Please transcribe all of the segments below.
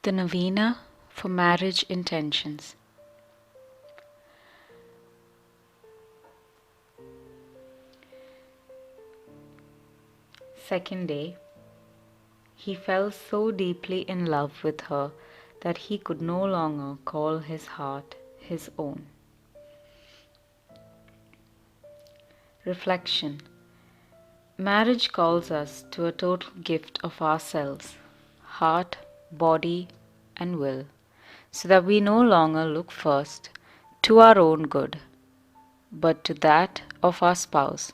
The Novena for Marriage Intentions. Second day. He fell so deeply in love with her that he could no longer call his heart his own. Reflection. Marriage calls us to a total gift of ourselves, heart, body, and will, so that we no longer look first to our own good, but to that of our spouse,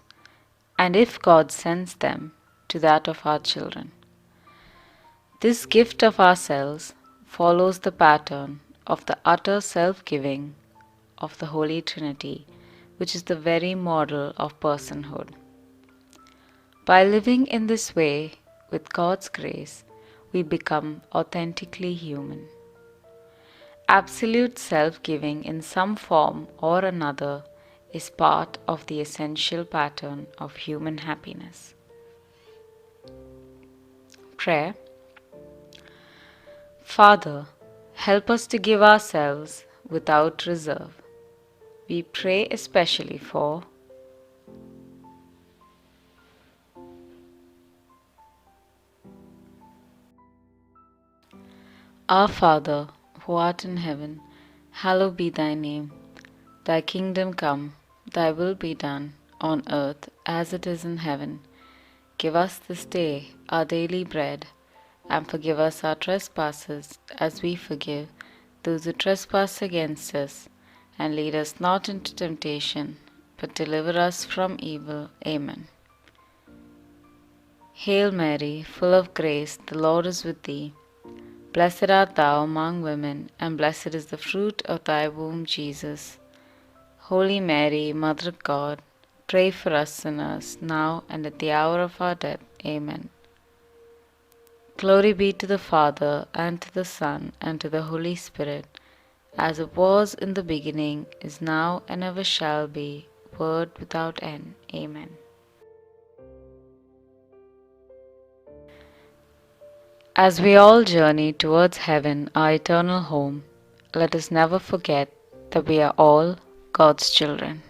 and if God sends them, to that of our children. This gift of ourselves follows the pattern of the utter self-giving of the Holy Trinity, which is the very model of personhood. By living in this way, with God's grace, we become authentically human. Absolute self-giving in some form or another is part of the essential pattern of human happiness. Prayer. Father, help us to give ourselves without reserve. We pray especially for Our Father, who art in heaven, hallowed be thy name. Thy kingdom come, thy will be done, on earth as it is in heaven. Give us this day our daily bread, and forgive us our trespasses, as we forgive those who trespass against us. And lead us not into temptation, but deliver us from evil. Amen. Hail Mary, full of grace, the Lord is with thee. Blessed art thou among women, and blessed is the fruit of thy womb, Jesus. Holy Mary, Mother of God, pray for us sinners, now and at the hour of our death. Amen. Glory be to the Father, and to the Son, and to the Holy Spirit, as it was in the beginning, is now, and ever shall be, world without end. Amen. As we all journey towards heaven, our eternal home, let us never forget that we are all God's children.